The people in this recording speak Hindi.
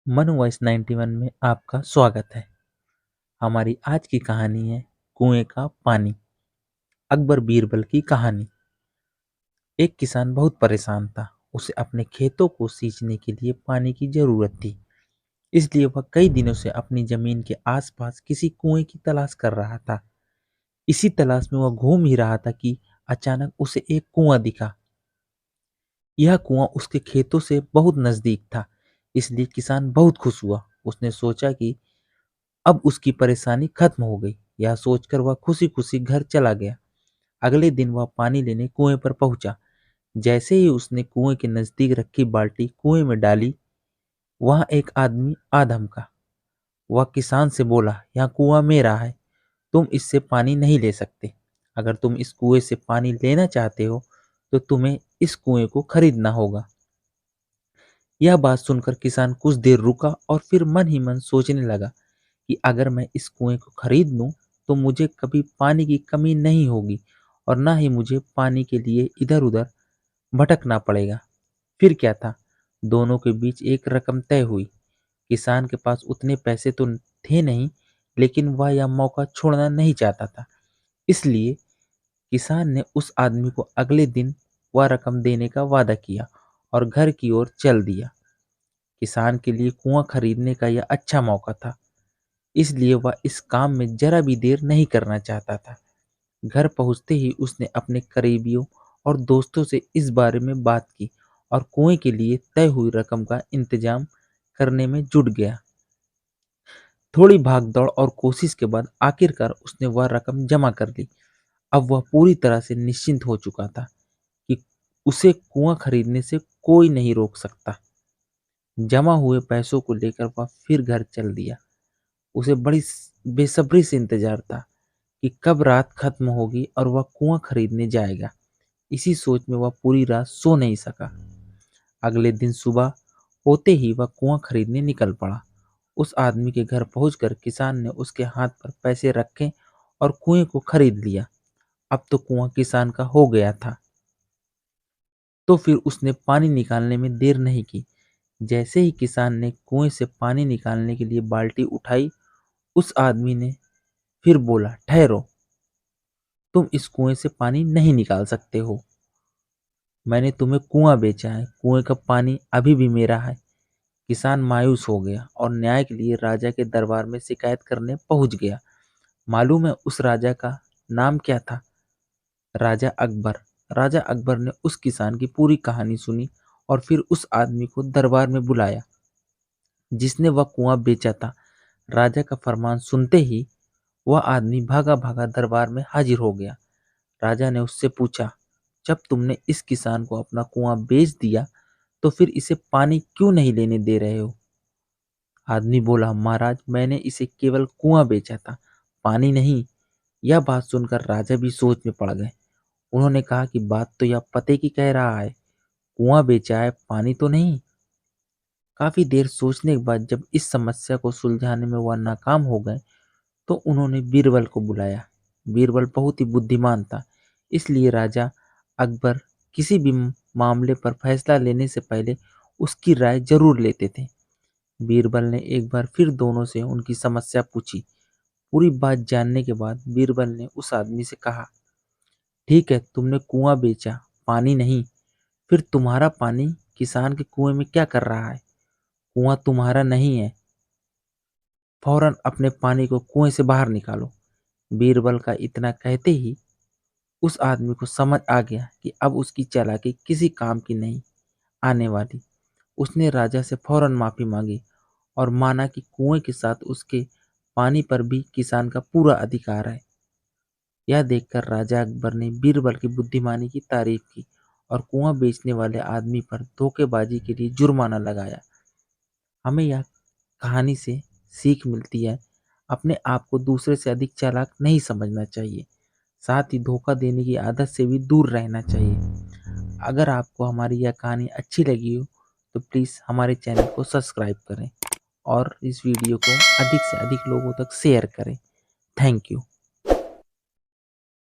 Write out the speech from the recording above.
मन वॉइस 91 में आपका स्वागत है। हमारी आज की कहानी है कुएं का पानी। अकबर बीरबल की कहानी। एक किसान बहुत परेशान था। उसे अपने खेतों को सींचने के लिए पानी की जरूरत थी। इसलिए वह कई दिनों से अपनी जमीन के आसपास किसी कुएं की तलाश कर रहा था। इसी तलाश में वह घूम ही रहा था कि अचानक उसे एक कुआं दिखा। यह कुआं उसके खेतों से बहुत नजदीक था। इसलिए किसान बहुत खुश हुआ। उसने सोचा कि अब उसकी परेशानी खत्म हो गई। यह सोचकर वह खुशी खुशी घर चला गया। अगले दिन वह पानी लेने कुएं पर पहुंचा। जैसे ही उसने कुएं के नजदीक रखी बाल्टी कुएं में डाली, वहां एक आदमी आ धमका। वह किसान से बोला, यह कुआं मेरा है, तुम इससे पानी नहीं ले सकते। अगर तुम इस कुएं से पानी लेना चाहते हो तो तुम्हें इस कुएं को खरीदना होगा। यह बात सुनकर किसान कुछ देर रुका और फिर मन ही मन सोचने लगा कि अगर मैं इस कुएं को खरीद लूं तो मुझे कभी पानी की कमी नहीं होगी और ना ही मुझे पानी के लिए इधर उधर भटकना पड़ेगा। फिर क्या था, दोनों के बीच एक रकम तय हुई। किसान के पास उतने पैसे तो थे नहीं, लेकिन वह यह मौका छोड़ना नहीं चाहता था। इसलिए किसान ने उस आदमी को अगले दिन वह रकम देने का वादा किया और घर की ओर चल दिया। किसान के लिए कुआं खरीदने का यह अच्छा मौका था, इसलिए वह इस काम में जरा भी देर नहीं करना चाहता था। घर पहुंचते ही उसने अपने करीबियों और दोस्तों से इस बारे में बात की और कुएं के लिए तय हुई रकम का इंतजाम करने में जुट गया। थोड़ी भागदौड़ और कोशिश के बाद आखिरकार उसने वह रकम जमा कर ली। अब वह पूरी तरह से निश्चिंत हो चुका था कि उसे कुआं खरीदने से कोई नहीं रोक सकता। जमा हुए पैसों को लेकर वह फिर घर चल दिया। उसे बड़ी बेसब्री से इंतजार था कि कब रात खत्म होगी और वह कुआं खरीदने जाएगा। इसी सोच में वह पूरी रात सो नहीं सका। अगले दिन सुबह होते ही वह कुआं खरीदने निकल पड़ा। उस आदमी के घर पहुंचकर किसान ने उसके हाथ पर पैसे रखे और कुएं को खरीद लिया। अब तो कुआं किसान का हो गया था। तो फिर उसने पानी निकालने में देर नहीं की। जैसे ही किसान ने कुएं से पानी निकालने के लिए बाल्टी उठाई, उस आदमी ने फिर बोला, ठहरो, तुम इस कुएं से पानी नहीं निकाल सकते हो। मैंने तुम्हें कुआं बेचा है, कुएं का पानी अभी भी मेरा है। किसान मायूस हो गया और न्याय के लिए राजा के दरबार में शिकायत करने पहुंच गया। मालूम है उस राजा का नाम क्या था? राजा अकबर। राजा अकबर ने उस किसान की पूरी कहानी सुनी और फिर उस आदमी को दरबार में बुलाया जिसने वह कुआं बेचा था। राजा का फरमान सुनते ही वह आदमी भागा भागा दरबार में हाजिर हो गया। राजा ने उससे पूछा, जब तुमने इस किसान को अपना कुआं बेच दिया तो फिर इसे पानी क्यों नहीं लेने दे रहे हो? आदमी बोला, महाराज, मैंने इसे केवल कुआं बेचा था, पानी नहीं। यह बात सुनकर राजा भी सोच में पड़ गए। उन्होंने कहा कि बात तो यह पते की कह रहा है, कुआं बेचा है, पानी तो नहीं। काफी देर सोचने के बाद जब इस समस्या को सुलझाने में वह नाकाम हो गए तो उन्होंने बीरबल को बुलाया। बीरबल बहुत ही बुद्धिमान था, इसलिए राजा अकबर किसी भी मामले पर फैसला लेने से पहले उसकी राय जरूर लेते थे। बीरबल ने एक बार फिर दोनों से उनकी समस्या पूछी। पूरी बात जानने के बाद बीरबल ने उस आदमी से कहा, ठीक है, तुमने कुआं बेचा, पानी नहीं, फिर तुम्हारा पानी किसान के कुएं में क्या कर रहा है? कुआं तुम्हारा नहीं है, फौरन अपने पानी को कुएं से बाहर निकालो। बीरबल का इतना कहते ही उस आदमी को समझ आ गया कि अब उसकी चालाकी किसी काम की नहीं आने वाली। उसने राजा से फौरन माफी मांगी और माना कि कुएं के साथ उसके पानी पर भी किसान का पूरा अधिकार है। यह देखकर राजा अकबर ने बीरबल की बुद्धिमानी की तारीफ की और कुआं बेचने वाले आदमी पर धोखेबाजी के लिए जुर्माना लगाया। हमें यह कहानी से सीख मिलती है, अपने आप को दूसरे से अधिक चालाक नहीं समझना चाहिए। साथ ही धोखा देने की आदत से भी दूर रहना चाहिए। अगर आपको हमारी यह कहानी अच्छी लगी हो तो प्लीज़ हमारे चैनल को सब्सक्राइब करें और इस वीडियो को अधिक से अधिक लोगों तक शेयर करें। Thank you.